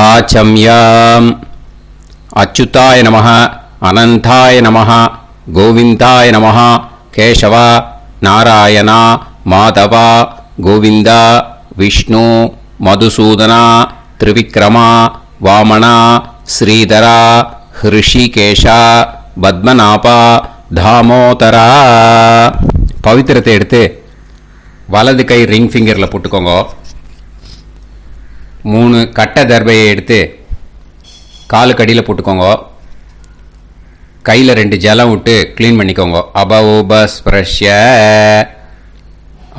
आचम्याम् अच्युताय नमः अनंताय नमः गोविंदाय नमः केशव नारायण माधव गोविंद विष्णु मधुसूदन त्रिविक्रम वामन श्रीधर ऋषिकेश पद्मनाभ दामोदर पवित्रத்தை எடுத்து வலது கை ரிங் ஃபிங்கரில் போட்டுக்கோங்க. 3 கட்ட தர்பையை எடுத்து காலுக்கு அடியில் போட்டுக்கோங்க. கையில் 2 ஜலம் விட்டு க்ளீன் பண்ணிக்கோங்க. அபஓபஸ்பிரஷ்ய.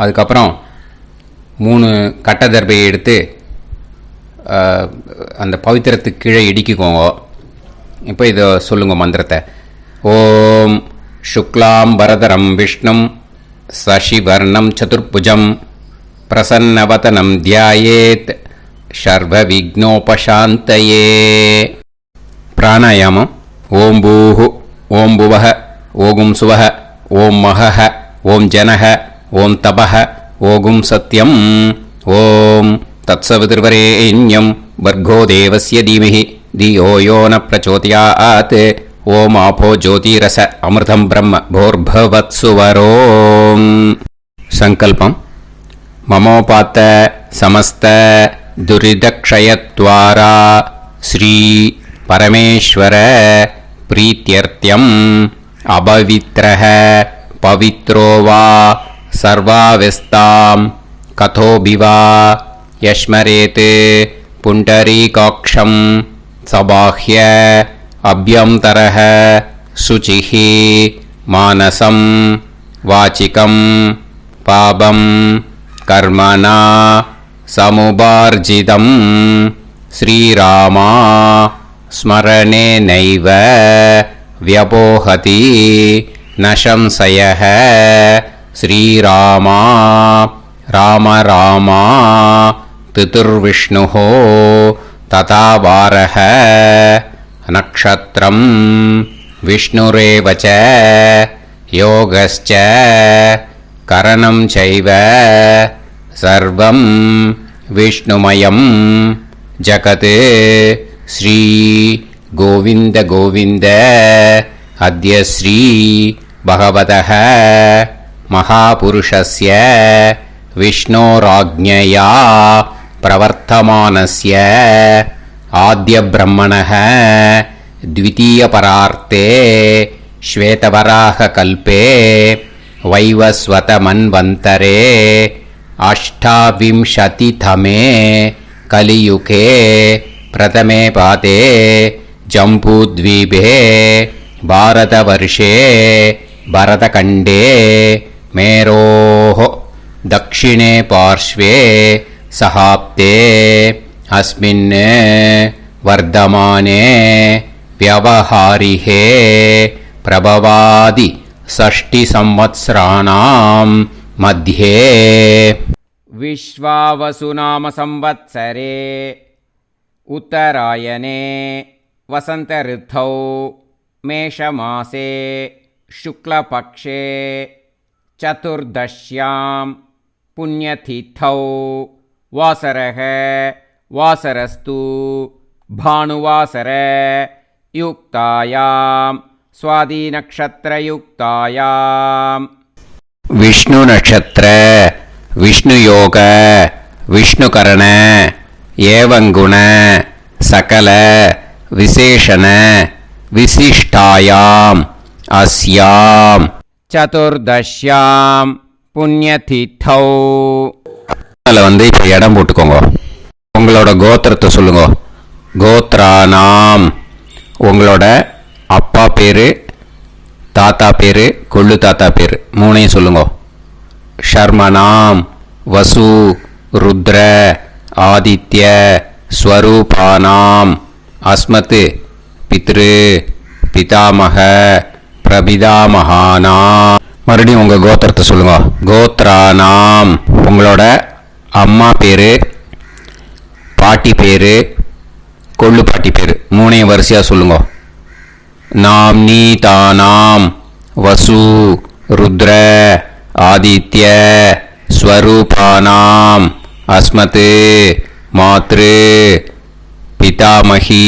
அதுக்கப்புறம் 3 கட்ட தர்பையை எடுத்து அந்த பவித்திரத்துக்கு கீழே இடிக்கிக்கோங்க. இப்போ இதை சொல்லுங்க மந்திரத்தை. ஓம் சுக்லாம் வரதரம் விஷ்ணும் சசிவர்ணம் சதுர்புஜம் பிரசன்னவதனம் தியாயேத் சர்வ விக்னோபசாந்தயே. பிராணாயாமம். ஓம் பூஹு ஓம் புவஹ ஓகும் சுவஹ ஓம் மஹஹ ஓம் ஜனஹ ஓம் தபஹ ஓகும் சத்யம் ஓம் தத்சவிதுர்வரேண்யம் வர்கோ தேவஸ்ய தீமஹி தியோ யோ ந பிரச்சோதயாத் ஓம் ஆபோ ஜோதிரச அமிர்தம் பிரம்ம போர்பவத்சுவரோம். சங்கல்பம். மமோபாத்த சமஸ்த துரிதக்ஷயத்வாரா ஸ்ரீ பரமேஸ்வர பிரீத்யர்த்தியம் அபவித்ரஹ பவித்ரோ வா சர்வாவஸ்தாம் கதோபிவா யஸ்மரேத் புண்டரீகாக்ஷம் சபாஹ்ய அப்யந்தரஹ சுசிஹி மானசம் வாச்சிகம் பாபம் கர்மணா சமுபார்ஜிதம் ஸ்ரீராமா ஸ்மரணேனைவ வ்யபோஹதி நசம்சயஹ ஸ்ரீராமா ராம ராமா திதுர்விஷ்ணுஹோ ததா வாரஹ நக்ஷத்ரம் விஷ்ணுரேவச யோகஸ்ச கரணம் சைவ சர்வம் விஷ்ணுமயம் ஜகத் ஸ்ரீ கோவிந்த கோவிந்த அத்ய ஸ்ரீ பகவதः மகாபுருஷஸ்ய விஷ்ணோராஜ்ஞயா பிரவர்த்தமானஸ்ய ஆத்ய பிரம்மணः द्वितीयपरार्ते श्वेतवराह कल्पे वैवस्वत मन्वन्तरे अष्टाविंशतितमे कलियुगे प्रथमे पादे जम्बूद्वीपे भारतवर्षे भरतखण्डे मेरोः दक्षिणे पार्श्वे सहाब्दे अस्मिन् वर्धमाने व्यवहारिहे प्रभवादि षष्टि संवत्सराणां मध्ये विश्वावसुनाम संवत्सरे उत्तरायणे वसंत ऋतौ मेषमासे शुक्लपक्षे चतुर्दश्यां पुण्यतिथौ वासरः वासरस्तु भानुवासर युक्तायां स्वाति नक्षत्र युक्तायां विष्णु नक्षत्र विष्णु योग विष्णुकरण एवं गुण सकल विशेषण विशिष्टायां अस्यां चतुर्दश्यां पुण्यतिथौ. அதில் வந்து இப்போ இடம் போட்டுக்கோங்க. உங்களோட கோத்திரத்தை சொல்லுங்க. கோத்ரானாம். உங்களோட அப்பா பேர், தாத்தா பேர், கொள்ளு தாத்தா பேர் 3ஐயும் சொல்லுங்க. ஷர்மனாம் வசு ருத்ர ஆதித்ய ஸ்வரூபானாம் அஸ்மத் பித்ரு பிதாமக பிரபிதாமகானாம். மறுபடியும் உங்கள் கோத்திரத்தை சொல்லுங்க. கோத்ரானாம். உங்களோட அம்மா பேர், பாட்டி பேர், கொள்ளு பாட்டி பேர் 3ஐயும் வரிசையாக சொல்லுங்க. நாம்னி தானாம் வசு ருத்ர ஆதித்ய ஸ்வரூபானாம் அஸ்மத் மாத்ரு பிதாமகி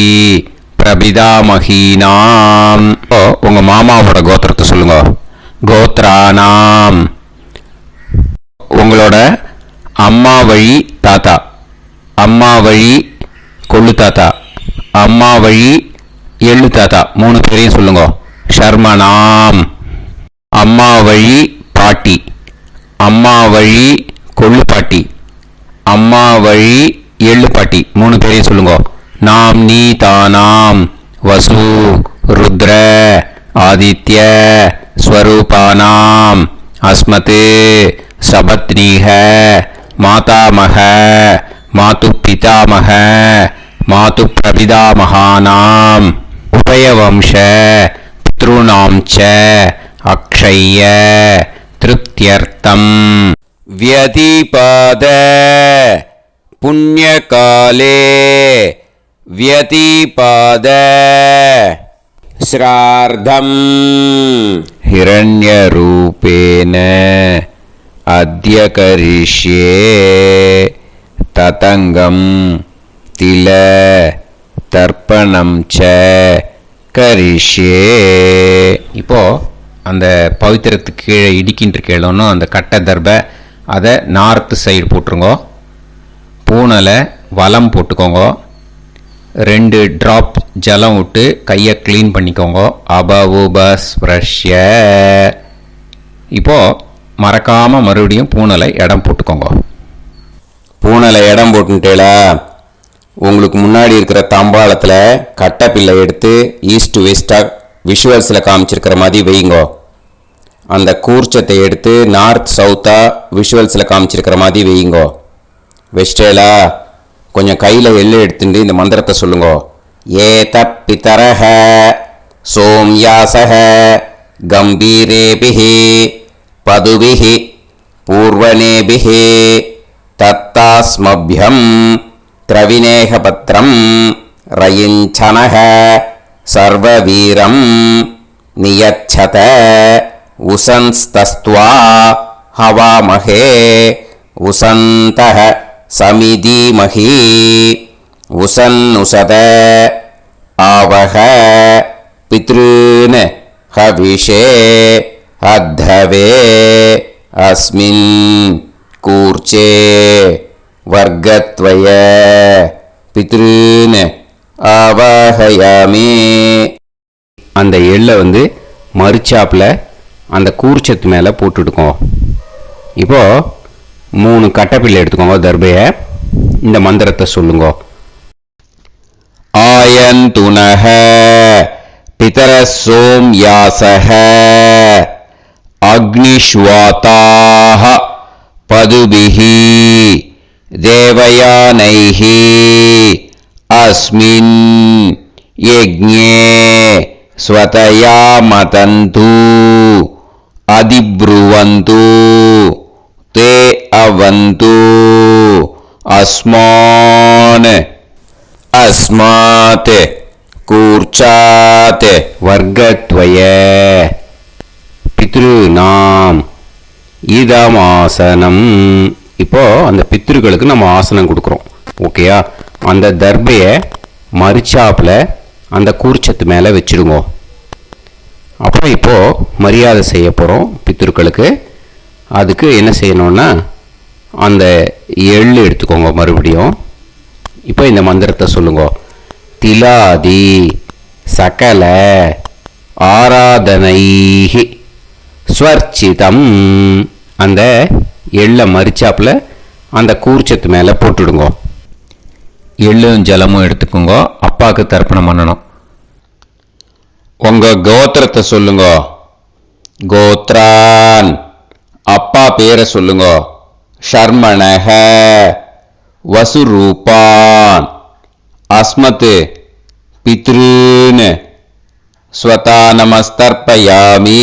பிரபிதாமகீனாம். உங்க மாமாவோட கோத்திரத்தை சொல்லுங்க. கோத்ரானாம். உங்களோட அம்மா வழி தாத்தா, அம்மா வழி கொள்ளு தாத்தா, அம்மா வழி எள்ளு தாத்தா, 3 பேரையும் சொல்லுங்க. ஷர்மனாம். அம்மா வழி பாட்டி, அம்மா வழி கொள்ளு பாட்டி, அம்மா வழி எள்ளு பாட்டி, 3 பேரையும் சொல்லுங்க. நாம் நீ தானாம் வசு ருத்ர ஆதித்ய ஸ்வரூபானாம் அஸ்மத் சபத்னீஹ மாதாமக மாது பிதாமக மாது பிரபிதாமகானாம் உபயவம்ச பித்ருணாம் ச அக்ஷய்ய திருப்தியர்த்தம் வியதிபாத புண்ணியகாலே व्यतीपाद श्रार्धम् हिरण्यरूपेण अद्य करिष्ये ततङ्गं तिल தர்ப்பணம் ச கரிஷ்யே. இப்போ அந்த பவித்திரத்துக்கு கீழே இடிக்கின்ற கீழோன்னு அந்த கட்டை தர்பை அதை நார்த்து சைடு போட்டுருங்க. பூனலை வலம் போட்டுக்கோங்க. 2 ட்ராப் ஜலம் விட்டு கையை க்ளீன் பண்ணிக்கோங்க. அபவுபஸ்ப்ரஷ்ய. இப்போது மறக்காமல் மறுபடியும் பூனலை இடம் போட்டுக்கோங்க. பூனலை இடம் போட்டுட்டேல, உங்களுக்கு முன்னாடி இருக்கிற தாம்பாளத்தில் கட்டைப்பில்லை எடுத்து ஈஸ்ட் வெஸ்டாக விஷுவல்ஸில் காமிச்சிருக்கிற மாதிரி வைங்கோ. அந்த கூர்ச்சத்தை எடுத்து நார்த் சவுத்தாக விஷுவல்ஸில் காமிச்சிருக்கிற மாதிரி வைங்கோ. வெஸ்டேலா கொஞ்சம் கையில் எள்ளு எடுத்துட்டு இந்த மந்திரத்தை சொல்லுங்க. ஏத பிதரஹ சோம்யாசஹ கம்பீரேபிஹி பதுபிஹி பூர்வனேபிஹி தத்தாஸ்மப்யம் திரவிநேகபத்ரம் ரயிஞ்சனஹ சர்வவீரம் நியச்சத உசன்ஸ்தஸ்த்வா ஹவாமஹே உசந்தஹ சமிதீமஹி உசன்னுசத ஆவஹ பித்ருன் ஹவிஷே அத்தவே அஸ்மின் கூர்ச்சே வர்க்கத்வய பித்ருன் ஆவாஹயாமி. அந்த எள்ளை மறுச்சாப்பில் அந்த கூர்ச்சத்து மேலே போட்டுடுக்கோம். இப்போது 3 கட்டைப்பிள்ளை எடுத்துக்கோங்க. தர்பையை இந்த மந்திரத்தை சொல்லுங்க. ஆயந்துனஹ பிதர சோம்யாசஹ அக்னிஷ்வாதாஹ பதுபிஹி தேவயானைஹி அஸ்மின் யஜ்ஞே ஸ்வதயா மதந்து அதிப்ருவந்து தே அவது அஸ்மான் அஸ்மாத் கூர்ச்சாத் வர்க்கத்வய பித்ருநாம் இதமாசனம். இப்போ அந்த பித்ருக்களுக்கு நம்ம ஆசனம் கொடுக்குறோம். ஓகேயா? அந்த தர்பையை மறுச்சாப்பில் அந்த கூர்ச்சத்து மேலே வச்சுடுங்க. அப்புறம் இப்போது மரியாதை செய்ய போகிறோம் பித்ருக்களுக்கு. அதுக்கு என்ன செய்யணும்னா அந்த எள்ளு எடுத்துக்கோங்க. மறுபடியும் இப்போ இந்த மந்திரத்தை சொல்லுங்க. திலாதி சகல ஆராதனைஹி ஸ்வர்ச்சிதம். அந்த எள்ளை மரிச்சாப்பில் அந்த கூர்ச்சத்து மேலே போட்டுடுங்க. எள்ளும் ஜலமும் எடுத்துக்கோங்க. அப்பாவுக்கு தர்ப்பணம் பண்ணணும். உங்கள் கோத்திரத்தை சொல்லுங்க. கோத்ரான். அப்பா பேரை சொல்லுங்க. ஷர்மணஹ வசுரூபான் அஸ்மத் பித்ருன் ஸ்வதா நமஸ்தர்ப்பயாமி.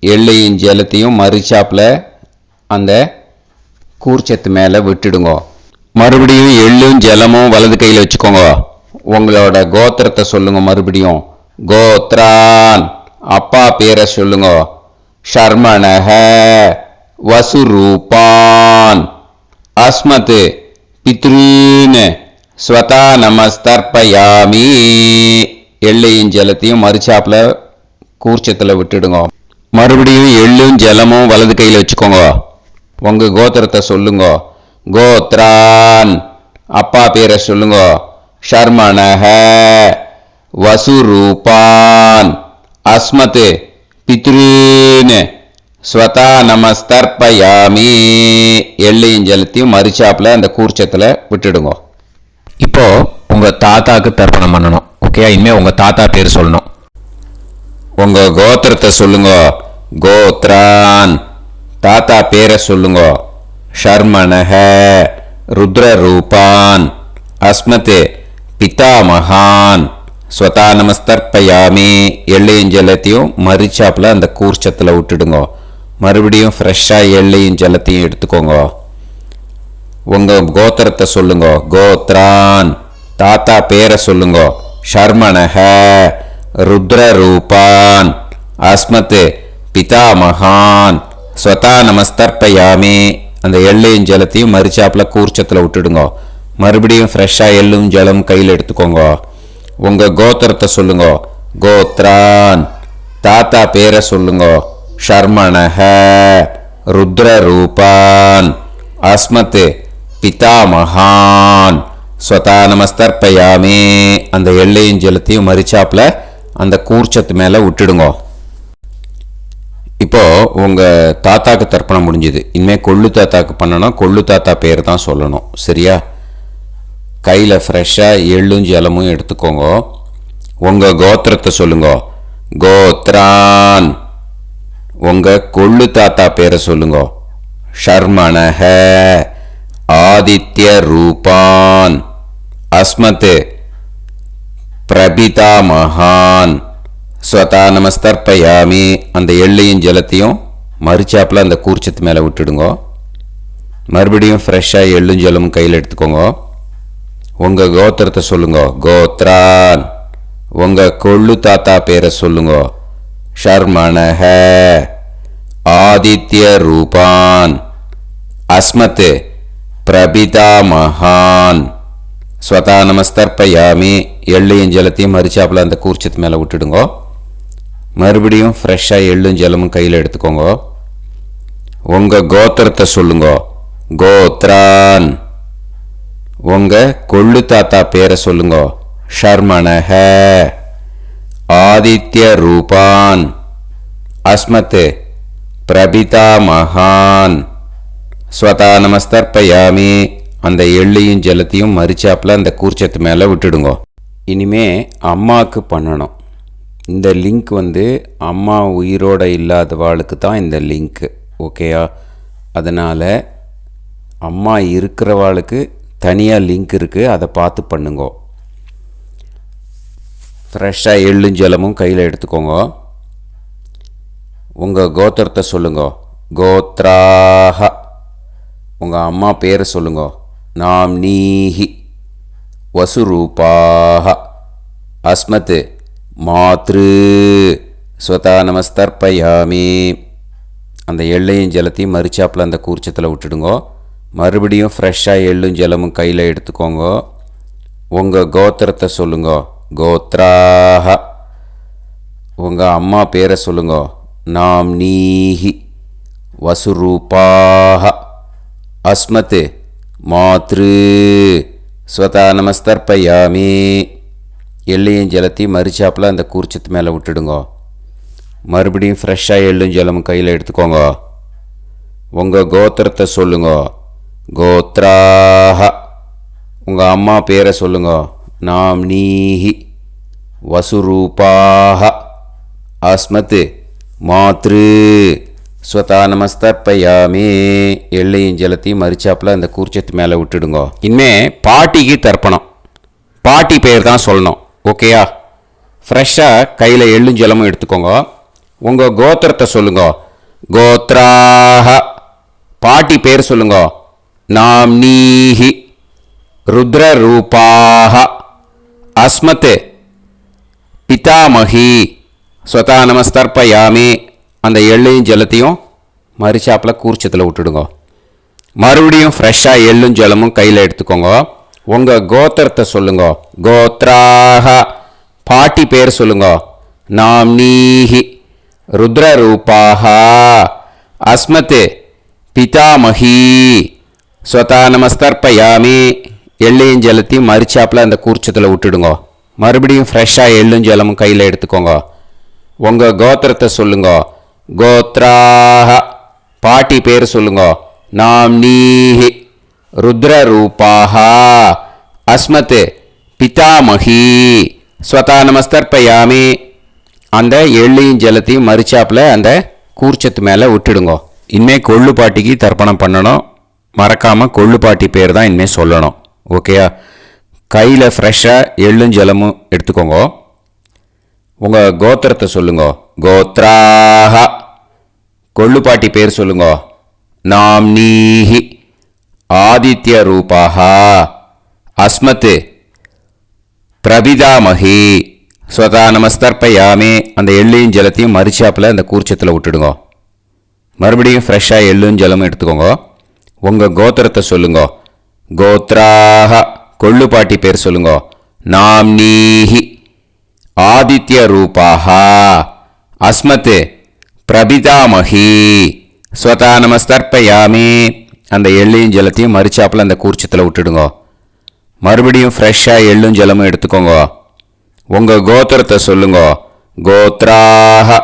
எள்ளையும் ஜலத்தையும் மறுச்சாப்பில் அந்த கூர்ச்சத்து மேலே விட்டுடுங்க. மறுபடியும் எள்ளும் ஜலமும் வலது கையில் வச்சுக்கோங்க. உங்களோட கோத்திரத்தை சொல்லுங்க. மறுபடியும் கோத்ரான். அப்பா பேரை சொல்லுங்க. ஷர்மணஹ வசுரூபான் அஸ்மத் பித்ருன் ஸ்வதா நமஸ்தர்ப்பயாமி. எள்ளையும் ஜலத்தையும் மறுச்சாப்பில் கூர்ச்சத்தில் விட்டுடுங்க. மறுபடியும் எள்ளும் ஜலமும் வலது கையில் வச்சுக்கோங்க. உங்கள் கோத்திரத்தை சொல்லுங்க. கோத்ரான் அப்பா பேரை சொல்லுங்க. ஷர்மணஹ வசுரூபான் அஸ்மத் பித்ருன்னு ஸ்வதா நமஸ்தர்ப்பயாமி. எள்ளையும் ஜலத்தையும் மறுச்சாப்பில் அந்த கூர்ச்சத்தில் விட்டுடுங்க. இப்போ உங்க தாத்தாக்கு தர்ப்பணம் பண்ணணும். ஓகே, இனிமே உங்க தாத்தா பேர் சொல்லணும். உங்க கோத்திரத்தை சொல்லுங்க. கோத்ரான் தாத்தா பேரை சொல்லுங்க. ஷர்மணஹ ருத்ரரூபான் அஸ்மத் பிதாமகான் ஸ்வதா நமஸ்தர்ப்பயாமி. எள்ளையும் ஜலத்தையும் மறுச்சாப்பில் அந்த கூர்ச்சத்தில் விட்டுடுங்க. மறுபடியும் ஃப்ரெஷ்ஷாக எள்ளையும் ஜலத்தையும் எடுத்துக்கோங்க. உங்கள் கோத்திரத்தை சொல்லுங்க. கோத்ரான் தாத்தா பேரை சொல்லுங்க. ஷர்மணஹ ருத்ரரூபான் அஸ்மத் பிதாமகான் ஸ்வதா நமஸ்தர்ப்பயாமி. அந்த எள்ளையும் ஜலத்தையும் மறுச்சாப்பில் கூர்ச்சத்தில் விட்டுடுங்க. மறுபடியும் ஃப்ரெஷ்ஷாக எள்ளும் ஜலம் கையில் எடுத்துக்கோங்க. உங்கள் கோத்திரத்தை சொல்லுங்க. கோத்ரான் தாத்தா பேரை சொல்லுங்க. ஷர்மணஹ ருத்ரரூபான் அஸ்மத் பிதாமகான் ஸ்வதா நமஸ்தர்ப்பயாமி. அந்த எள்ளையும் ஜலத்தையும் மறுச்சாப்பில் அந்த கூர்ச்சத்து மேலே விட்டுடுங்க. இப்போ உங்கள் தாத்தாக்கு தர்ப்பணம் முடிஞ்சுது. இனிமேல் கொள்ளு தாத்தாக்கு பண்ணணும். கொள்ளு தாத்தா பேர் தான் சொல்லணும். சரியா? கையில் ஃப்ரெஷ்ஷாக எள்ளும் ஜலமும் எடுத்துக்கோங்க. உங்கள் கோத்திரத்தை சொல்லுங்க. கோத்ரான் உங்கள் கொள்ளு தாத்தா பேரை சொல்லுங்க. ஷர்மணஹ ஆதித்ய ரூபான் அஸ்மத் பிரபிதாமகான் ஸ்வதா நமஸ்தர்ப்பயாமி. அந்த எள்ளையும் ஜலத்தையும் மறுச்சாப்பில் அந்த கூர்ச்சத்து மேலே விட்டுடுங்க. மறுபடியும் ஃப்ரெஷ்ஷாக எள்ளும் ஜலமும் கையில் எடுத்துக்கோங்க. உங்கள் கோத்திரத்தை சொல்லுங்க. கோத்ரான் உங்கள் கொள்ளு தாத்தா பேரை சொல்லுங்க. ஷர்மணஹ ஆதித்ய ரூபான் அஸ்மத் பிரபிதாமகான் ஸ்வதா நமஸ்தர்ப்பயாமி. எள்ளையும் ஜலத்தையும் மறுச்சாப்பில் அந்த கூர்ச்சத்து மேலே விட்டுடுங்க. மறுபடியும் ஃப்ரெஷ்ஷாக எள்ளும் ஜலமும் கையில் எடுத்துக்கோங்க. உங்கள் கோத்திரத்தை சொல்லுங்க. கோத்ரான் உங்கள் கொள்ளு தாத்தா பேரை சொல்லுங்க. ஷர்மணஹ ஆதித்ய ரூபான் அஸ்மத் பிரபிதாமகான் ஸ்வதா நமஸ்தர்ப்பயாமி. அந்த எள்ளையும் ஜலத்தையும் மறுச்சாப்பில் அந்த கூர்ச்சத்து மேலே விட்டுடுங்க. இனிமே அம்மாவுக்கு பண்ணணும். இந்த லிங்க் அம்மா உயிரோடு இல்லாதவாளுக்கு தான் இந்த லிங்க்கு. ஓகேயா? அதனால் அம்மா இருக்கிறவாளுக்கு தனியாக லிங்க் இருக்குது. அதை பார்த்து பண்ணுங்க. ஃப்ரெஷ்ஷாக எள்ளும் ஜலமும் கையில் எடுத்துக்கோங்க. உங்கள் கோத்திரத்தை சொல்லுங்க. கோத்ராஹ உங்கள் அம்மா பேரை சொல்லுங்க. நாம்னீஹி வசுரூபாஹ அஸ்மத் மாத்ரு ஸ்வதா நமஸ்தர்ப்பயாமி. அந்த எள்ளையும் ஜலத்தையும் மறுச்சாப்பில் அந்த கூர்ச்சத்தில் விட்டுடுங்க. மறுபடியும் ஃப்ரெஷ்ஷாக எள்ளும் ஜலமும் கையில் எடுத்துக்கோங்க. உங்கள் கோத்திரத்தை சொல்லுங்க. கோத்ராஹ உங்கள் அம்மா பேரை சொல்லுங்க. நாம்னீஹி வசுரூபாஹ அஸ்மத் மாத்ரு ஸ்வதா நமஸ்தர்ப்பயாமி. எள்ளையும் ஜலத்தையும் மறுச்சாப்பில் அந்த கூர்ச்சத்து மேலே விட்டுடுங்க. மறுபடியும் ஃப்ரெஷ்ஷாக எள்ளும் ஜலமும் கையில் எடுத்துக்கோங்க. உங்கள் கோத்திரத்தை சொல்லுங்க. கோத்ராஹ உங்கள் அம்மா பேரை சொல்லுங்க. நாம்னீஹி வசுரூபாஹ அஸ்மத் மாத்ரு ஸ்வதா நமஸ்தர்ப்பயாமி. எள்ளையும் ஜலத்தையும் மறுச்சாப்பில் அந்த கூர்ச்சத்து மேலே விட்டுடுங்க. இனிமே பாட்டிக்கு தர்ப்பணம். பாட்டி பேர் தான் சொல்லணும். ஓகேயா? ஃப்ரெஷ்ஷாக கையில் எள்ளும் ஜலமும் எடுத்துக்கோங்க. உங்கள் கோத்திரத்தை சொல்லுங்க. கோத்ராஹ பாட்டி பேர் சொல்லுங்க. நாம்னீஹி ருத்ரரூபாஹ அஸ்மத் பிதாமகி ஸ்வதா நமஸ்தர்ப்பயாமி. அந்த எள்ளையும் ஜலத்தையும் மறுச்சாப்பில் கூர்ச்சத்தில் விட்டுடுங்க. மறுபடியும் ஃப்ரெஷ்ஷாக எள்ளும் ஜலமும் கையில் எடுத்துக்கோங்க. உங்கள் கோத்திரத்தை சொல்லுங்க. கோத்ராஹ. பாட்டி பேர் சொல்லுங்க. நாம்னீஹி. ருத்ரரூபாஹ. அஸ்மத் பிதாமஹி. ஸ்வதா நமஸ்தர்ப்பயாமி. எள்ளையும் ஜலத்தையும் மறிச்சாப்பில் அந்த கூர்ச்சத்தில் விட்டுடுங்க. மறுபடியும் ஃப்ரெஷ்ஷாக எள்ளும் ஜலமும் கையில் எடுத்துக்கோங்க. உங்கள் கோத்திரத்தை சொல்லுங்க. கோத்ராஹ. பாட்டி பேர் சொல்லுங்க. நாம்னீஹி. ருத்ரரூபாஹ. அஸ்மத் பிதாமஹி. ஸ்வதா நமஸ்தர்ப்பயாமி. அந்த எள்ளையும் ஜலத்தையும் மறிச்சாப்பில் அந்த கூர்ச்சத்து மேலே விட்டுடுங்க. இனிமேல் கொள்ளு பாட்டிக்கு தர்ப்பணம் பண்ணணும். மறக்காமல் கொள்ளு பாட்டி பேர் தான் இனிமேல் சொல்லணும். ஓகேயா? கையில் ஃப்ரெஷ்ஷாக எள்ளும் ஜலமும் எடுத்துக்கோங்க. உங்கள் கோத்திரத்தை சொல்லுங்க. கோத்ராஹ. கொள்ளு பாட்டி பேர் சொல்லுங்க. நாம்னீஹி. ஆதித்ய ரூபாஹ. அஸ்மத் பிரபிதாமஹி. ஸ்வதா நமஸ்தர்ப்பயாமி. அந்த எள்ளையும் ஜலத்தையும் மறிச்சாப்பில் அந்த கூர்ச்சத்தில் விட்டுடுங்க. மறுபடியும் ஃப்ரெஷ்ஷாக எள்ளும் ஜலமும் எடுத்துக்கோங்க. உங்கள் கோத்திரத்தை சொல்லுங்க. கோத்ராஹ. கொள்ளு பாட்டி பேர் சொல்லுங்க. நாம்னீஹி. ஆதித்ய ரூபாஹ. அஸ்மத் பிரபிதாமஹி. ஸ்வதா நமஸ்தர்ப்பயாமி. அந்த எள்ளையும் ஜலத்தையும் மறிச்சாப்பில் அந்த கூர்ச்சத்தில் விட்டுடுங்க. மறுபடியும் ஃப்ரெஷ்ஷாக எள்ளும் ஜலமும் எடுத்துக்கோங்க. உங்கள் கோத்திரத்தை சொல்லுங்க. கோத்ராஹ.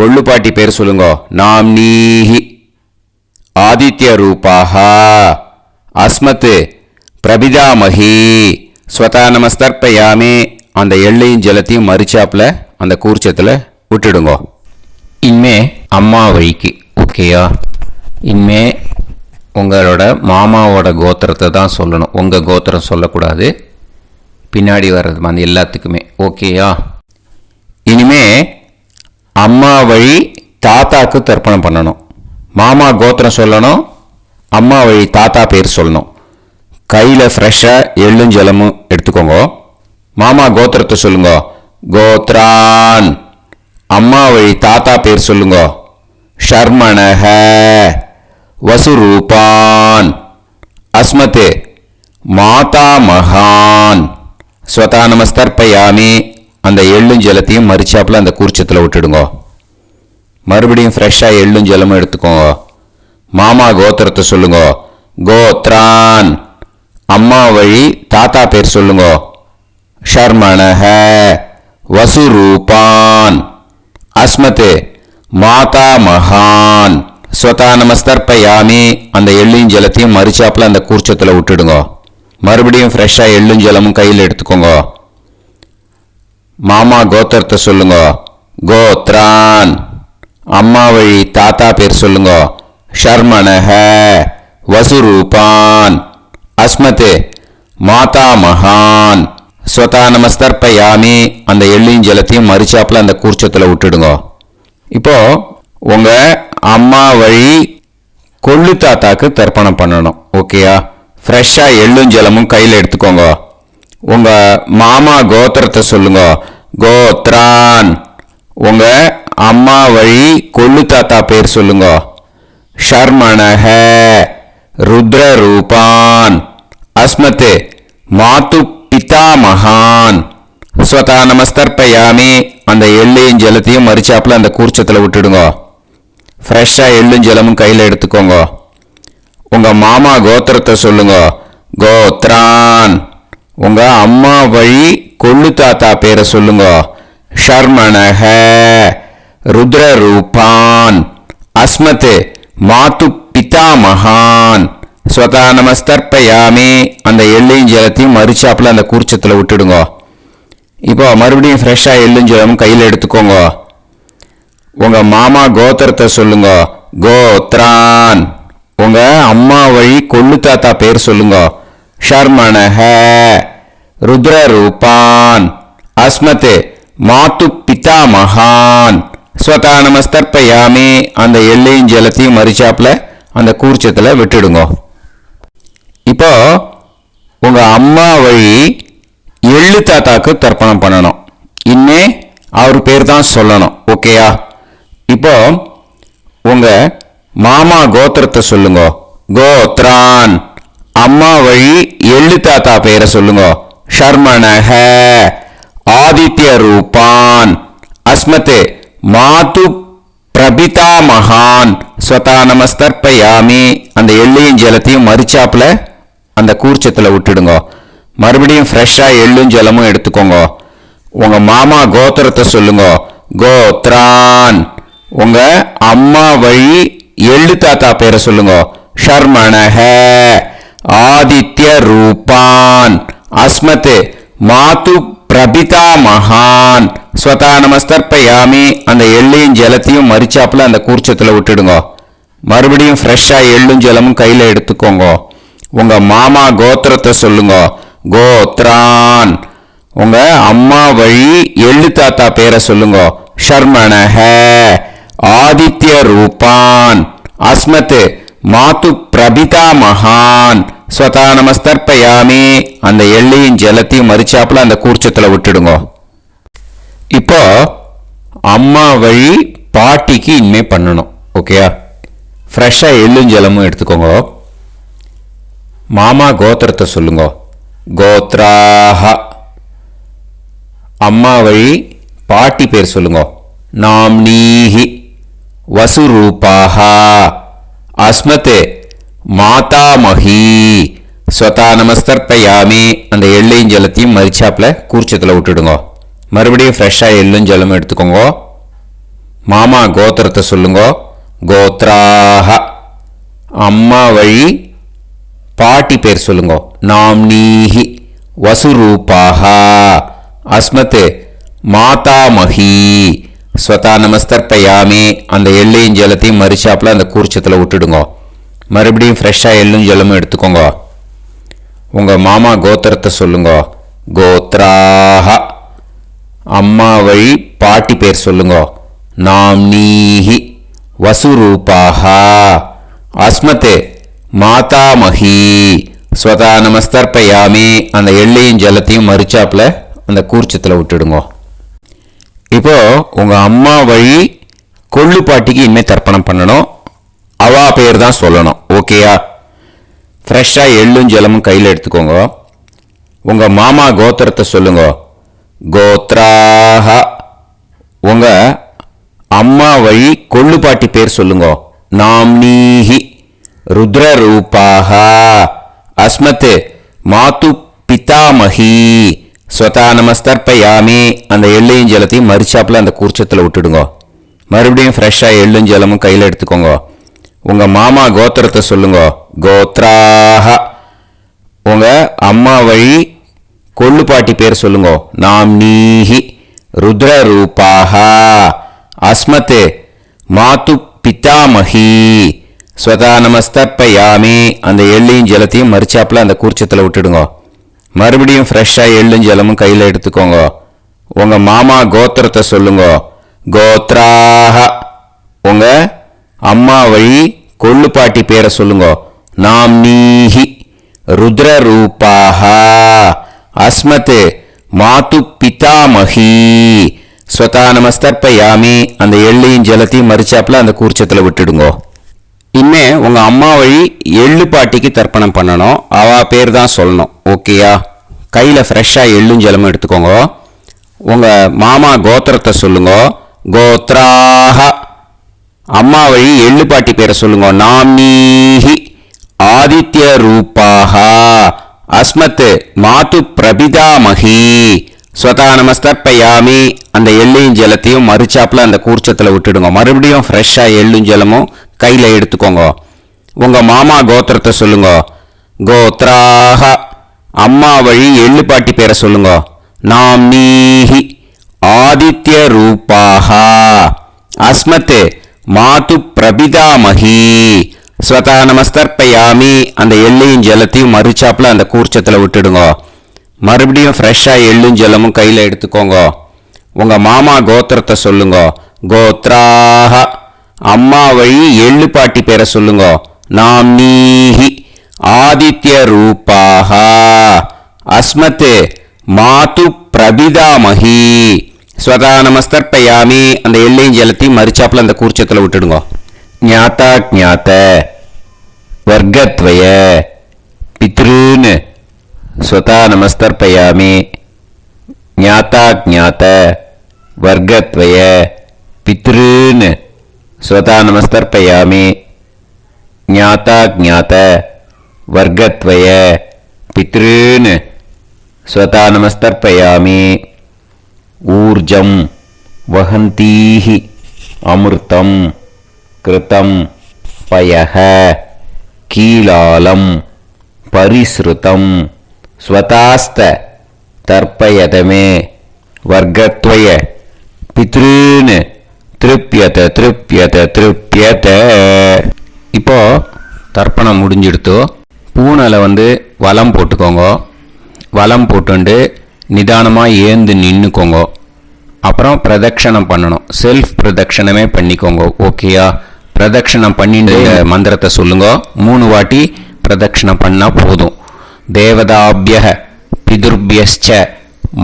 கொள்ளு பாட்டி பேர் சொல்லுங்க. நாம்னீஹி. ஆதித்ய ரூபாஹ. அஸ்மத் பிரபிதாமஹி. ஸ்வதா நமஸ்தர்ப்பயாமி. அந்த எள்ளையும் ஜலத்தையும் மறிச்சாப்பில் அந்த கூர்ச்சத்தில் விட்டுடுங்க. இனிமே அம்மா வழிக்கு. ஓகேயா? இனிமே உங்களோட மாமாவோட கோத்திரத்தை தான் சொல்லணும். உங்கள் கோத்திரம் சொல்லக்கூடாது. பின்னாடி வர்றது மாதிரி எல்லாத்துக்குமே. ஓகேயா? இனிமே அம்மா வழி தாத்தாக்கு தர்ப்பணம் பண்ணணும். மாமா கோத்திரம் சொல்லணும். அம்மா வழி தாத்தா பேர் சொல்லணும். கையில் ஃப்ரெஷ்ஷாக எள்ளும் ஜலமும் எடுத்துக்கோங்க. மாமா கோத்திரத்தை சொல்லுங்க. கோத்ரான். அம்மா வழி தாத்தா பேர் சொல்லுங்க. ஷர்மணஹ. வசுரூபான். அஸ்மத் மாதா மகான். ஸ்வதா நமஸ்தர்ப்பயாமி. அந்த எள்ளும் ஜலத்தையும் மறிச்சாப்பில் அந்த கூர்ச்சத்தில் விட்டுடுங்க. மறுபடியும் ஃப்ரெஷ்ஷாக எள்ளும் ஜலமும் எடுத்துக்கோங்க. மாமா கோத்திரத்தை சொல்லுங்க. கோத்ரான். அம்மா வழி தாத்தா பேர் சொல்லுங்க. ஷர்மணஹ. வசுரூபான். அஸ்மத் மாதா மகான். ஸ்வதா நமஸ்தர்ப்பயாமி. அந்த எள்ளையும் ஜலத்தையும் மறிச்சாப்பில் அந்த கூர்ச்சத்தில் விட்டுடுங்க. மறுபடியும் ஃப்ரெஷ்ஷாக எள்ளும் ஜலமும் கையில் எடுத்துக்கோங்க. மாமா கோத்திரத்தை சொல்லுங்க. கோத்ரான். அம்மா வழி தாத்தா பேர் சொல்லுங்க. ஷர்மணஹ. வசுரூபான். அஸ்மத் மாதா மகான். ஸ்வதா நமஸ்தர்ப்பயாமி. அந்த எள்ளையும் ஜலத்தையும் மறிச்சாப்பில் அந்த கூர்ச்சத்தில் விட்டுடுங்க. இப்போ உங்கள் அம்மா வழி கொள்ளு தாத்தாக்கு தர்ப்பணம் பண்ணணும். ஓகேயா? ஃப்ரெஷ்ஷாக எள்ளும் ஜலமும் கையில் எடுத்துக்கோங்க. உங்கள் மாமா கோத்திரத்தை சொல்லுங்க. கோத்ரான். உங்கள் அம்மா வழி கொள்ளு தாத்தா பேர் சொல்லுங்க. ஷர்மணஹ. ருத்ரரூபான். அஸ்மத் மாது பிதாமகான். ஸ்வதா நமஸ்தர்ப்பயாமி. அந்த எள்ளையும் ஜலத்தையும் மறிச்சாப்பில் அந்த கூர்ச்சத்தில் விட்டுடுங்க. ஃப்ரெஷ்ஷாக எள்ளும் ஜலமும் கையில் எடுத்துக்கோங்க. உங்கள் மாமா கோத்திரத்தை சொல்லுங்க. கோத்ரான். உங்கள் அம்மா வழி கொள்ளு தாத்தா பேரை சொல்லுங்க. ஷர்மணஹ. ருத்ரரூபான். அஸ்மத் மாது பிதாமகான். ஸ்வதா நமஸ்தர்ப்பயாமி. அந்த எள்ளையும் ஜலத்தையும் மறிச்சாப்பில் அந்த கூர்ச்சத்தில் விட்டுடுங்க. இப்போ மறுபடியும் ஃப்ரெஷ்ஷாக எள்ளும் ஜலமும் கையில் எடுத்துக்கோங்க. உங்கள் மாமா கோத்திரத்தை சொல்லுங்க. கோத்ரான். உங்கள் அம்மா வழி கொள்ளு தாத்தா பேர் சொல்லுங்க. ஷர்மணஹ. ருத்ரரூபான். அஸ்மத் மாது பிதாமகான். ஸ்வதா நமஸ்தர்ப்பயாமி. அந்த எள்ளையும் ஜலத்தையும் மறிச்சாப்பில் அந்த கூர்ச்சத்தில் விட்டுடுங்க. இப்போ உங்கள் அம்மா வழி எள்ளு தாத்தாக்கு தர்ப்பணம் பண்ணணும். இனிமே அவர் பேர் தான் சொல்லணும். ஓகேயா? இப்போ உங்கள் மாமா கோத்திரத்தை சொல்லுங்க. கோத்ரான். அம்மா வழி எள்ளு தாத்தா பேரை சொல்லுங்க. ஷர்மணஹ ஆதித்ய ரூபான் அஸ்மத் மாது பிரபிதா மகான் ஸ்வதா நமஸ்தர்ப்பயாமி. அந்த எள்ளையும் ஜலத்தையும் மரிச்சாப்புல அந்த கூர்ச்சத்துல விட்டுடுங்க. மறுபடியும் ஃப்ரெஷ்ஷா எள்ளும் ஜலமும் எடுத்துக்கோங்க. உங்க மாமா கோத்திரத்தை சொல்லுங்க. கோத்ரான். உங்க அம்மா வழி எள்ளு தாத்தா பேரை சொல்லுங்க. ஷர்மணஹ ஆதித்ய ரூபான் அஸ்மத் மாது பிரபிதா மகான் ஸ்வதா நமஸ்தர்ப்பயாமி. அந்த எள்ளையும் ஜலத்தையும் மரிச்சாப்புல அந்த கூர்ச்சத்துல விட்டுடுங்க. மறுபடியும் ஃப்ரெஷ்ஷா எள்ளும் ஜலமும் கையில எடுத்துக்கோங்க. உங்க மாமா கோத்திரத்தை சொல்லுங்க. கோத்ரான். உங்க அம்மா வழி எள்ளு தாத்தா பேரை சொல்லுங்க. ஷர்மணஹ ஆதித்ய ரூபான் அஸ்மத் மாது பிரபிதா மகான் ஸ்வதா நமஸ்தர்ப்பயாமி. அந்த எள்ளையும் ஜலத்தையும் மரிச்சாப்புல அந்த கூர்ச்சத்துல விட்டுடுங்க. இப்போ அம்மா வழி பாட்டிக்கு இனிமே பண்ணணும். ஓகேயா? ஃப்ரெஷ்ஷா எள்ளும் ஜலமும் எடுத்துக்கோங்க. மாமா கோத்திரத்தை சொல்லுங்க. கோத்ராஹ. அம்மா வழி பாட்டி பேர் சொல்லுங்க. நாம்னீஹி வசுரூபாஹ அஸ்மத் மாதாமஹி ஸ்வதா நமஸ்தர்ப்பயாமி. அந்த எள்ளையும் ஜலத்தையும் மரிச்சாப்புல கூர்ச்சத்துல விட்டுடுங்க. மறுபடியும் ஃப்ரெஷ்ஷா எள்ளும் ஜலமும் எடுத்துக்கோங்க. மாமா கோத்திரத்தை சொல்லுங்க. கோத்ராஹ. அம்மா வழி பாட்டி பேர் சொல்லுங்க. நாம்னீஹி வசுரூபாஹ அஸ்மத் மாதாமஹி ஸ்வதா நமஸ்தர்ப்பயாமி. அந்த எள்ளையும் ஜலத்தையும் மரிச்சாப்புல அந்த கூர்ச்சத்துல விட்டுடுங்க. மறுபடியும் ஃப்ரெஷ்ஷா எள்ளும் ஜலமும் எடுத்துக்கோங்க. உங்க மாமா கோத்திரத்தை சொல்லுங்க. கோத்ராஹ. அம்மா வழி பாட்டி பேர் சொல்லுங்க. நாம்னீஹி வசுரூபாஹ அஸ்மத் மாதாமஹி ஸ்வதா நமஸ்தர்ப்பயாமி. அந்த எள்ளையும் ஜலத்தையும் மரிச்சாப்புல அந்த கூர்ச்சத்துல விட்டுடுங்க. இப்போ உங்க அம்மா வழி கொள்ளு பாட்டிக்கு இனிமே தர்ப்பணம் பண்ணணும். அவா பேர் தான் சொல்லணும். ஓகேயா? ஃப்ரெஷ்ஷா எள்ளும் ஜலமும் கையில் எடுத்துக்கோங்க. உங்க மாமா கோத்திரத்தை சொல்லுங்க. கோத்ராஹ. உங்க அம்மா வழி கொள்ளு பாட்டி பேர் சொல்லுங்க. நாம்னீஹி ருத்ரரூபாஹ அஸ்மத் மாது பிதாமஹி ஸ்வதா நமஸ்தர்ப்பயாமி. அந்த எள்ளையும் ஜலத்தையும் மரிச்சாப்புல அந்த கூர்ச்சத்துல விட்டுடுங்க. மறுபடியும் ஃப்ரெஷ்ஷா எள்ளும் ஜலமும் கையில் எடுத்துக்கோங்க. உங்க மாமா கோத்திரத்தை சொல்லுங்க. கோத்ராஹ. உங்க அம்மா வழி கொள்ளு பாட்டி பேர் சொல்லுங்க. நாம்னீஹி ருத்ரரூபாஹ அஸ்மத் மாது பிதாமஹி ஸ்வதா நமஸ்தர்ப்பயாமி. அந்த எள்ளையும் ஜலத்தையும் மரிச்சாப்புல அந்த கூர்ச்சத்துல விட்டுடுங்க. மறுபடியும் ஃப்ரெஷ்ஷா எள்ளும் ஜலமும் கையில் எடுத்துக்கோங்க. உங்க மாமா கோத்திரத்தை சொல்லுங்க. கோத்ராஹ. உங்க அம்மா வழி கொள்ளு பாட்டி பேரை சொல்லுங்க. நாம்னீஹி ருத்ரரூபாஹ அஸ்மத் மாது பிதாமஹி ஸ்வதா நமஸ்தர்ப்பயாமி. அந்த எள்ளையும் ஜலத்தையும் மரிச்சாப்புல அந்த கூர்ச்சத்துல விட்டுடுங்க. இனிமே உங்க அம்மா வழி எள்ளு பாட்டிக்கு தர்ப்பணம் பண்ணணும். அவா பேர் தான் சொல்லணும். ஓகேயா? கையில ஃப்ரெஷ்ஷா எள்ளும் ஜலமும் எடுத்துக்கோங்க. உங்க மாமா கோத்திரத்தை சொல்லுங்க. கோத்ராஹ. அம்மா வழி எள்ளு பாட்டி பேரை சொல்லுங்க. நாம்னீஹி ஆதித்ய ரூபாஹ அஸ்மத் மாது பிரபிதாமஹி ஸ்வதா நமஸ்தர்ப்பயாமி. அந்த எள்ளையும் ஜலத்தையும் மரிச்சாப்புல அந்த கூர்ச்சத்துல விட்டுடுங்க. மறுபடியும் ஃப்ரெஷ்ஷா எள்ளும் ஜலமும் கையில எடுத்துக்கோங்க. உங்க மாமா கோத்திரத்தை சொல்லுங்க. கோத்ராஹ. அம்மா வழி எள்ளு பாட்டி பேரை சொல்லுங்க. நாம்னீஹி ஆதித்ய ரூபாஹ அஸ்மத் மாது பிரபிதாமஹி ஸ்வதா நமஸ்தர்ப்பயாமி. அந்த எள்ளையும் ஜலத்தையும் மரிச்சாப்புல அந்த கூர்ச்சத்துல விட்டுடுங்க. மறுபடியும் ஃப்ரெஷ்ஷா எள்ளும் ஜலமும் கையில எடுத்துக்கோங்க. உங்க மாமா கோத்திரத்தை சொல்லுங்க. கோத்ராஹ. அம்மா வழி எள்ளு பாட்டி பேரை சொல்லுங்க. நாம்னீஹி ஆதித்ய ரூபாஹ அஸ்மத் மாது பிரபிதாமஹி ஸ்வதா நமஸ்தர்ப்பயாமி. அந்த எள்ளையும் ஜலத்தையும் மரிச்சாப்புல அந்த கூர்ச்சத்துல விட்டுடுங்க. ஞாதா ஞாத வர்க்கத்வய பித்ருன் स्वता नमस्तर्पयामि ज्ञाता ज्ञात वर्गत्वय पितॄन् स्वता नमस्तर्पयामि ज्ञाता ज्ञात वर्गत्वय पितॄन् स्वता नमस्तर्पयामि ऊर्जं वहन्तीः अमृतं कृतं पयः कीलालं परिसृतं स्वतास्त तर्पयत मे वर्गत्वय पितॄन् திருப்பியத திருப்பியத திருப்பியத. இப்போ தர்ப்பணம் முடிஞ்சிடுத்தோ பூனலை வலம் போட்டுக்கோங்க. வலம் போட்டுண்டு நிதானமாக ஏந்து நின்றுக்கோங்க. அப்புறம் பிரதட்சணம் பண்ணணும். செல்ஃப் பிரதட்சணமே பண்ணிக்கோங்க. ஓகேயா? பிரதட்சணம் பண்ணிட்டு மந்திரத்தை சொல்லுங்க. 3 வாட்டி பிரதட்சணம் பண்ணால் போதும். தேவதாபிய பிதுர்பியச்ச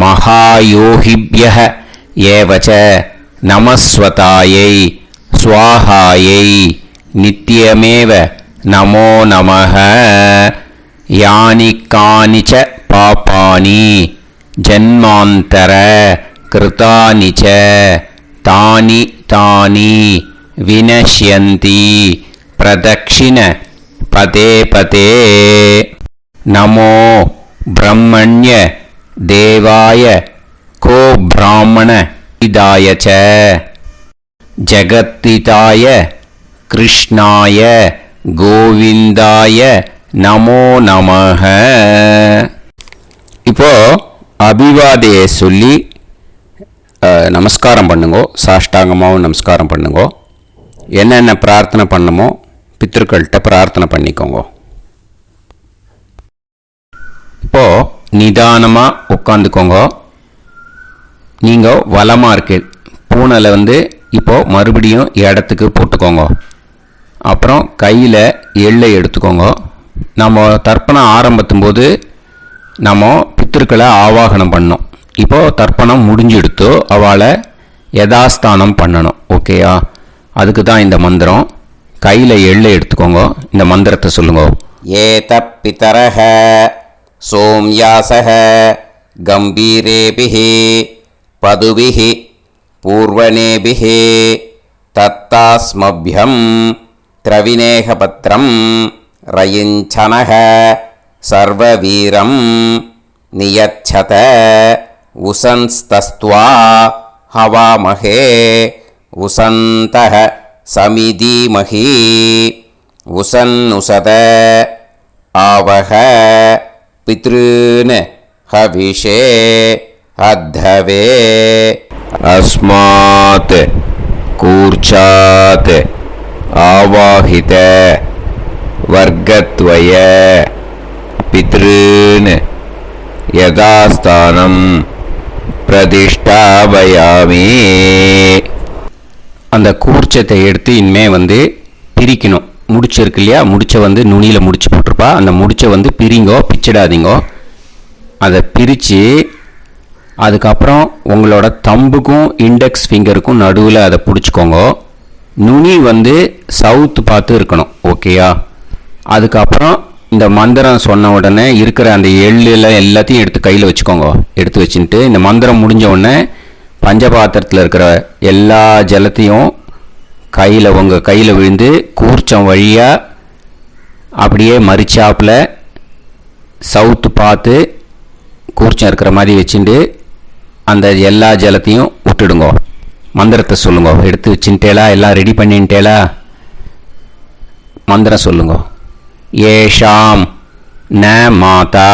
மகாயோகிபிய ஏவச்ச நமஸ்வதாயை ஸ்வாஹாயை நித்யமேவ நமோ நமஹ. யானி கானிச்ச பாபானி ஜன்மாந்தர கிருதானி ச தானி தானி வினஷ்யந்தி பிரதக்ஷிண பதே பதே. நமோ பிரம்மண்ய தேவாய கோ பிராமண இதாய ச ஜகத்திதாய கிருஷ்ணாய கோவிந்தாய நமோ நமஹ. இப்போ அபிவாதையை சொல்லி நமஸ்காரம் பண்ணுங்கோ. சாஷ்டாங்கமாகவும் நமஸ்காரம் பண்ணுங்கோ. என்னென்ன பிரார்த்தனை பண்ணமோ பித்ருக்கள்கிட்ட பிரார்த்தனை பண்ணிக்கோங்க. இப்போ நிதானமாக உட்காந்துக்கோங்க. நீங்கள் வலமாக இருக்கு பூனலை இப்போது மறுபடியும் இடத்துக்கு போட்டுக்கோங்க. அப்புறம் கையில் எள்ளை எடுத்துக்கோங்க. நம்ம தர்ப்பணம் ஆரம்பித்தும் போது நம்ம பித்திருக்களை ஆவாகனம் பண்ணோம். இப்போது தர்ப்பணம் முடிஞ்செடுத்தோ அவளை யதாஸ்தானம் பண்ணணும். ஓகேயா? அதுக்கு தான் இந்த மந்திரம். கையில் எள்ளை எடுத்துக்கோங்க. இந்த மந்திரத்தை சொல்லுங்க. ஏத பிதரஹ சோம்யாசஹ கம்பீரேபிஹி பதுபிஹி பூர்வனேபிஹி தத்தாஸ்மப்யம் திரவிநேகபத்ரம் ரயிஞ்சனஹ சர்வவீரம் நியச்சத உசன்ஸ்தஸ்த்வா ஹவாமஹே உசந்தஹ சமிதீமஹி உசன்னுசத ஆவஹ பித்ருன் ஹவிஷே அத்தவே. அஸ்மாத் கூர்ச்சாத் ஆவாஹித வர்க்கத்வய பித்ருன் யதாஸ்தானம் பிரதிஷ்டாபயாமி. அந்த கூர்ச்சத்தை எடுத்து இனிமே பிரிக்கணும். முடிச்சிருக்கு இல்லையா? முடிச்சை நுனியில் முடிச்சு போட்டிருப்பா. அந்த முடிச்சை பிரிங்கோ, பிச்சிடாதீங்கோ. அதை பிரித்து அதுக்கப்புறம் உங்களோட தம்புக்கும் இண்டெக்ஸ் ஃபிங்கருக்கும் நடுவில் அதை பிடிச்சிக்கோங்க. நுனி சவுத்து பார்த்து இருக்கணும். ஓகேயா? அதுக்கப்புறம் இந்த மந்திரம் சொன்ன உடனே இருக்கிற அந்த எள்ளில் எல்லாத்தையும் எடுத்து கையில் வச்சுக்கோங்க. எடுத்து வச்சுட்டு இந்த மந்திரம் முடிஞ்ச உடனே பஞ்சபாத்திரத்தில் இருக்கிற எல்லா ஜலத்தையும் உங்கள் கையில் விழுந்து கூர்ச்சம் வழியாக அப்படியே மறிச்சாப்பில் சவுத்து பார்த்து கூர்ச்சம் இருக்கிற மாதிரி வச்சுட்டு அந்த எல்லா ஜலத்தையும் விட்டுடுங்க. மந்திரத்தை சொல்லுங்க. எடுத்து வச்சுட்டேலா? எல்லாம் ரெடி பண்ணிட்டேலா? மந்திரம் சொல்லுங்க. ஏஷாம் ந மாதா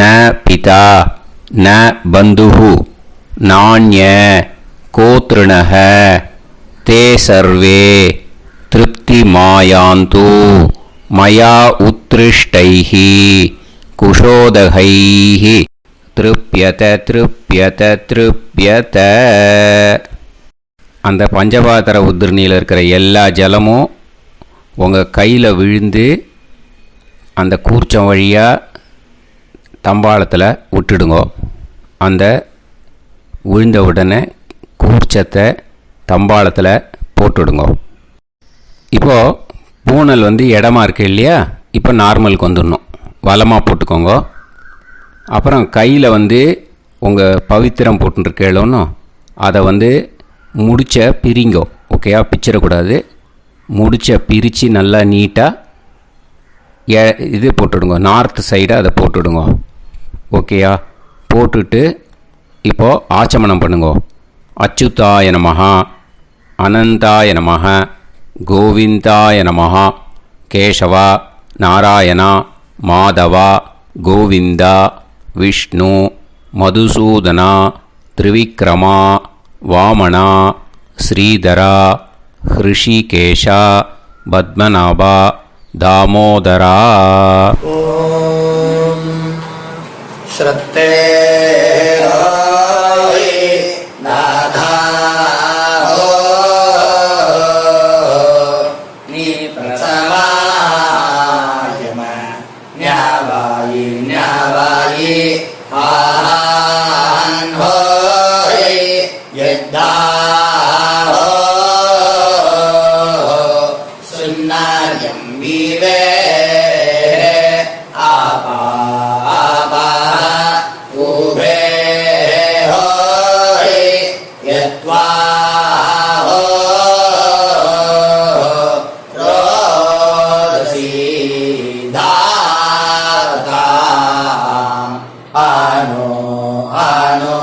ந பிதா ந பந்துஹு நாண்ய கோத்ருணஹ தே சர்வே திருப்தி மாயாந்து மயா உத்ருஷ்டைஹி குஷோதகைஹி திருப்யத திருப்யத திருப்யத. அந்த பஞ்சபாத்திர உதிர்ணியில் இருக்கிற எல்லா ஜலமும் உங்கள் கையில் விழுந்து அந்த கூர்ச்சம் வழியாக தம்பாளத்தில் விட்டுடுங்க. அந்த விழுந்த உடனே கூர்ச்சத்தை தம்பாளத்தில் போட்டுடுங்க. இப்போது பூனல் இடமா இருக்கு இல்லையா? இப்போ நார்மலுக்கு வந்துடணும். வலமாக போட்டுக்கோங்க. அப்புறம் கையில் வந்து உங்கள் பவித்திரம் போட்டுருக்கேளோன்னு அதை வந்து முடிச்ச பிரிங்கோ. ஓகேயா, பிச்சிடக்கூடாது. முடிச்ச பிரித்து நல்லா நீட்டாக இது போட்டுடுங்க, நார்த் சைடை அதை போட்டுடுங்க. ஓகேயா, போட்டுட்டு இப்போது ஆச்சமனம் பண்ணுங்க. அச்சுதாய நமஹ, அனந்தாய நமஹ, கோவிந்தாய நமஹ, கேசவா, நாராயணா, மாதவா, கோவிந்தா, விஷ்ணு, மதுசூதனா, திரிவிக்ரமா, வாமனா, ஸ்ரீதரா, ஹிருஷிகேஷா, பத்மநாபா, தாமோதரா. ஓம் ஸ்ரத்தே நாதா நீ பிரசமாயம ஞாவாயி ஞாவாயி ஆஹான் ஹோய் யத்தா சுன்னாயம் வீவே ஆபா ஆபா உபே ஹோய் யத்வா ரோதசி தாரதா ஆனோ ஆனோ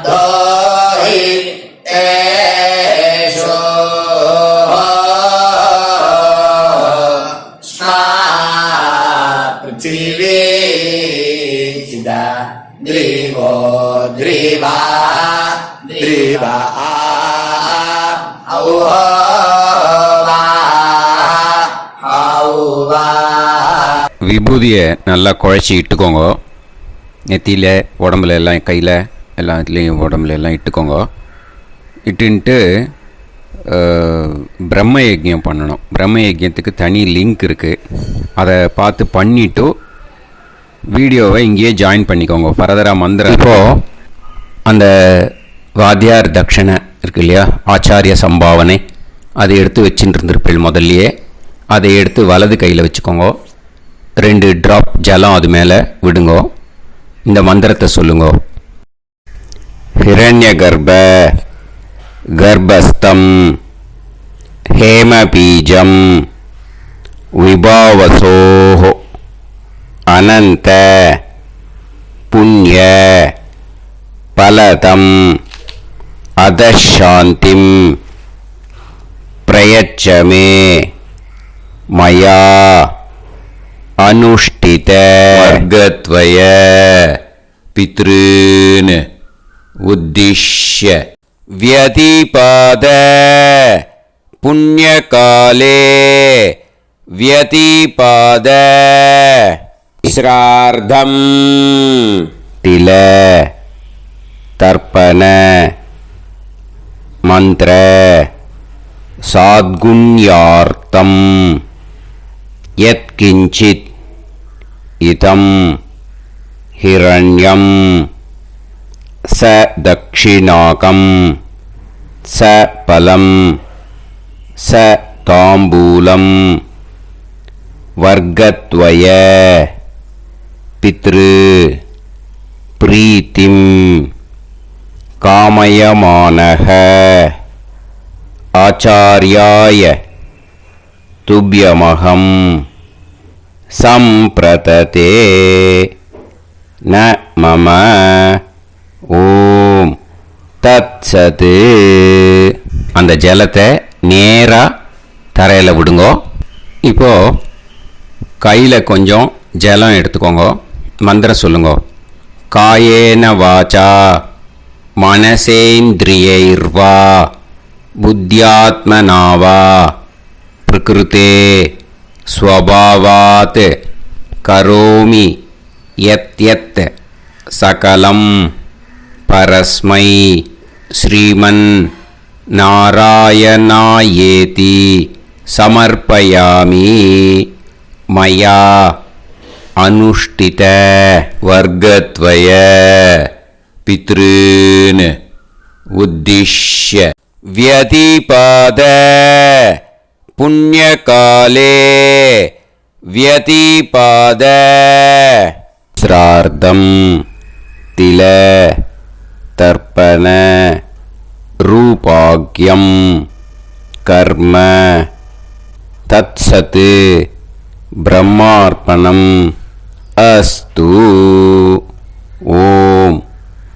வியாசாப்தோஹி தேஷோ ஸ்னா பிருத்திவி சிதா த்ரிவோ த்ரிவா த்ரிவா ஔவா ஔவா. விபூதியை நல்லா குழச்சி இட்டுக்கோங்க. நெத்தியில், உடம்புல எல்லாம், கையில் எல்லாத்துலேயும் உடம்புல எல்லாம் இட்டுக்கோங்க. இட்டுன்ட்டு பிரம்ம யஜ்யம் பண்ணணும். பிரம்ம யஜ்யத்துக்கு தனி லிங்க் இருக்குது, அதை பார்த்து பண்ணிவிட்டு வீடியோவை இங்கேயே ஜாயின் பண்ணிக்கோங்க. ஃபர்தராக மந்திரம் இப்போது அந்த வாத்தியார் தட்சணை இருக்கு இல்லையா, ஆச்சாரிய சம்பாவனை, அதை எடுத்து வச்சுட்டு இருந்திருப்பேன் முதல்லையே. அதை எடுத்து வலது கையில் வச்சுக்கோங்க. 2 ட்ராப் ஜலம் அது மேலே விடுங்கோ. இந்த மந்திரத்தை சொல்லுங்கோ. ஹிரண்ய கர்ப்ப கர்ப்பஸ்தம் ஹேமபீஜம் விபாவசோஹோ அனந்த புண்ணிய பலதம் அதசாந்திம் பிரயச்சமே மயா அனுஷ்டித வர்க்கத்வய பித்ருன் உத்திஷ்ய வியதிபாத புண்ணியகாலே வியதிபாத ஸ்ரார்த்தம் தில தர்ப்பண மந்திர சாத்குண்யார்த்தம் யத்கிஞ்சித் இதம் ஹிரண்யம் ச தக்ஷிணாகம் ச பலம் ச தாம்பூலம் வர்க்கத்வய பித்ரு பிரீத்திம் காமயமானஹ ஆச்சார்யாய துப்யமகம் சம்பிரததே ந மம ஓம் தத்சத். அந்த ஜலத்தை நேராக தரையில் விடுங்கோ. இப்போது கையில் கொஞ்சம் ஜலம் எடுத்துக்கோங்க. மந்திரம் சொல்லுங்க. காயேன வாச்சா மனசேந்திரியைர்வா புத்தியாத்மனாவா பிரகிருதே ஸ்வபாவாத் கரோமி யத் யத் சகலம் பரஸ்மை ஸ்ரீமன் நாராயணாயேதி சமர்ப்பயாமி மயா அனுஷ்டித வர்க்கத்வய பித்ருன் உத்திஷ்ய வியதிபாத புண்ணியகாலே व्यतिपाद श्रार्धं तिल तर्पण रूपाग्यं कर्म तत्सत् ब्रह्मार्पणम् अस्तु ஓம்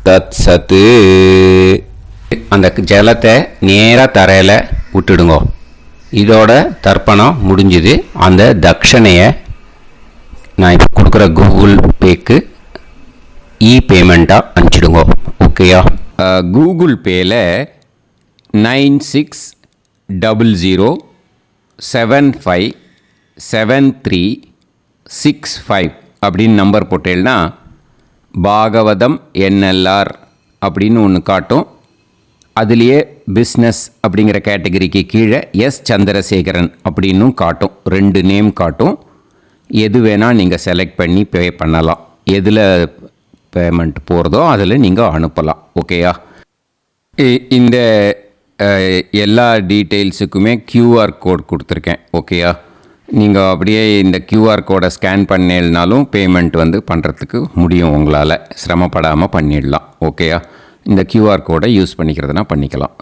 தத்சத்து. அந்த ஜலத்தை நேராக தரையில் விட்டுடுங்க. இதோட தர்ப்பணம் முடிஞ்சுது. அந்த தட்சணையை நான் இப்போ கொடுக்குற கூகுள் பேக்கு பேமெண்ட்டாக அனுப்பிச்சிடுங்க. ஓகேயா? கூகுள் பேயில் 9600757365 அப்படின்னு நம்பர் போட்டேன்னா பாகவதம் என்எல்ஆர் அப்படின்னு ஒன்று காட்டும். அதுலேயே பிஸ்னஸ் அப்படிங்கிற கேட்டகரிக்கு கீழே எஸ் சந்திரசேகரன் அப்படின்னும் காட்டும். 2 நேம் காட்டும். எது வேணால் நீங்கள் செலக்ட் பண்ணி பே பண்ணலாம். எதில் பேமெண்ட் போகிறதோ அதில் நீங்கள் அனுப்பலாம். ஓகேயா? இந்த எல்லா டீட்டெயில்ஸுக்குமே QR கோட் கொடுத்துருக்கேன். ஓகேயா? நீங்கள் அப்படியே இந்த QR கோடை ஸ்கேன் பண்ணேல்னாலும் பேமெண்ட் பண்ணுறதுக்கு முடியும். உங்களால் சிரமப்படாமல் பண்ணிடலாம். ஓகேயா? இந்த QR கோடை யூஸ் பண்ணிக்கிறதுனா பண்ணிக்கலாம்.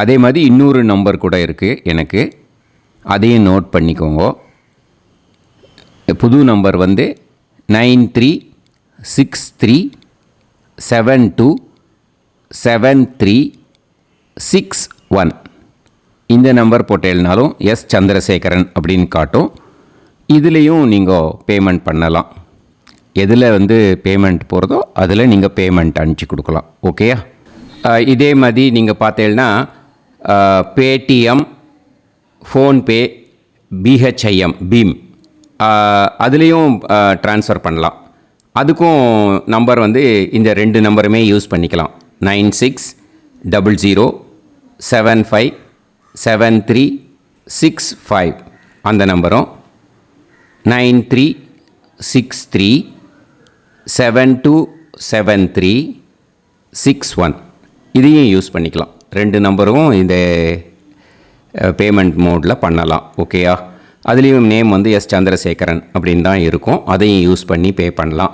அதே மாதிரி இன்னொரு நம்பர் கூட இருக்குது எனக்கு. அதையும் நோட் பண்ணிக்கோங்க. புது நம்பர் 9363727361. இந்த நம்பர் போட்டேல்னாலும் எஸ் சந்திரசேகரன் அப்படின்னு காட்டும். இதுலேயும் நீங்கள் பேமெண்ட் பண்ணலாம். எதில் பேமெண்ட் போகிறதோ அதில் நீங்கள் பேமெண்ட் அனுப்பிச்சி கொடுக்கலாம். ஓகேயா? இதே மாதிரி நீங்கள் பார்த்தேன்னா பேடிஎம், ஃபோன்பே, பிஹெச்ஐஎம், பீம் அதுலேயும் ட்ரான்ஸ்ஃபர் பண்ணலாம். அதுக்கும் நம்பர் இந்த 2 நம்பருமே யூஸ் பண்ணிக்கலாம். 9600757365 அந்த நம்பரும் 9363727361 இதையும் யூஸ் பண்ணிக்கலாம். 2 நம்பரும் இந்த பேமெண்ட் மோடில் பண்ணலாம். ஓகேயா? அதுலேயும் நேம் எஸ் சந்திரசேகரன் அப்படின்னு தான் இருக்கும். அதையும் யூஸ் பண்ணி பே பண்ணலாம்.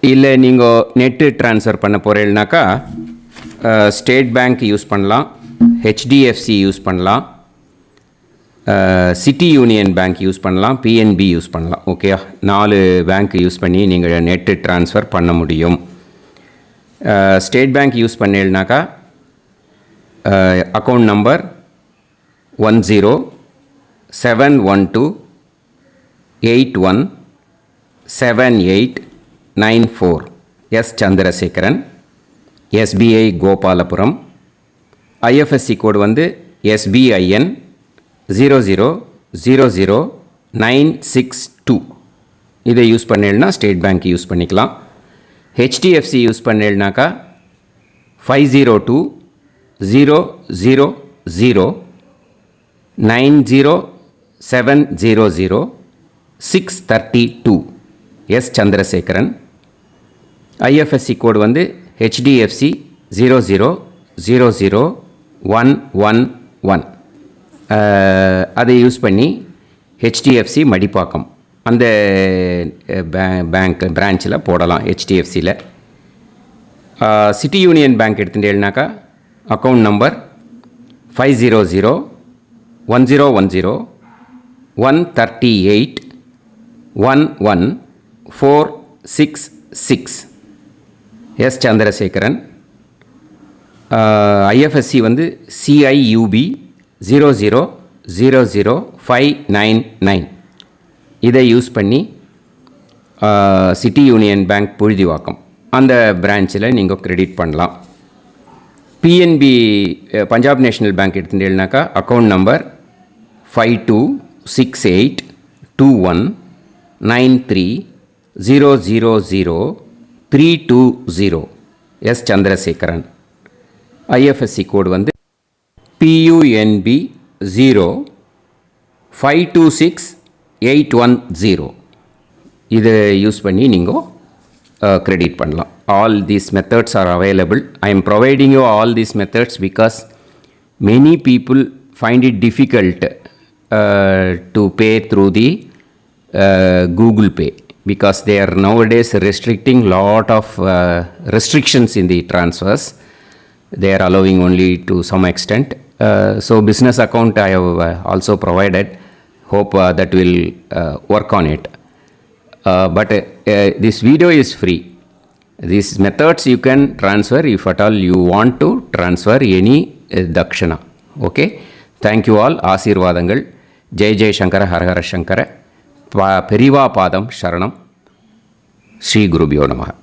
இல்லை நீங்கள் நெட்டு ட்ரான்ஸ்ஃபர் பண்ண போகிறீங்கனாக்கா ஸ்டேட் பேங்க் யூஸ் பண்ணலாம், HDFC யூஸ் பண்ணலாம், சிட்டி யூனியன் பேங்க் யூஸ் பண்ணலாம், PNB யூஸ் பண்ணலாம். ஓகேயா? 4 பேங்க் யூஸ் பண்ணி நீங்கள் நெட்டு ட்ரான்ஸ்ஃபர் பண்ண முடியும். ஸ்டேட் பேங்க் யூஸ் பண்ணீங்கனாக்கா account number 10712817894 S Chandrasekaran, SBI கோபாலபுரம். IFSC code SBIN 0000962. இதை யூஸ் பண்ணேன்னா ஸ்டேட் பேங்க் யூஸ் பண்ணிக்கலாம். HDFC யூஸ் பண்ணேன்னாக்கா 50200907000632 S Chandrasekaran. IFSC code HDFC 0000111. அதை யூஸ் பண்ணி HDFC மடிப்பாக்கம் அந்த பேங்க் பிரான்ச்சில் போடலாம். HDFCயில் சிட்டி யூனியன் பேங்க் எடுத்துட்டேன்னாக்கா account number 50011013811466 S Chandrasekaran. IFSC CIUB 0000599. இதை யூஸ் பண்ணி சிட்டி யூனியன் பேங்க் புழுதிவாக்கம் அந்த பிரான்ச்சில் நீங்கள் கிரெடிட் பண்ணலாம். PNB பஞ்சாப் நேஷ்னல் பேங்க் எடுத்துட்டேன்னாக்கா account number 52682193000320 S Chandrasekaran. IFSC code PUNB 0526810. இதை யூஸ் பண்ணி நீங்கள் கிரெடிட் பண்ணலாம். All these methods are available. I am providing you all these methods because many people find it difficult to pay through the Google Pay, because they are nowadays restricting lot of restrictions in the transfers. They are allowing only to some extent. So business account I have also provided. Hope that will work on it. But this video is free. These methods you can transfer if at all you want to transfer any dakshana. Okay. Thank you all. Aasirvadangal. Jai Jai Shankara Har Har Shankara. Periva Padam Sharanam. Sri Gurubhyo Namaha.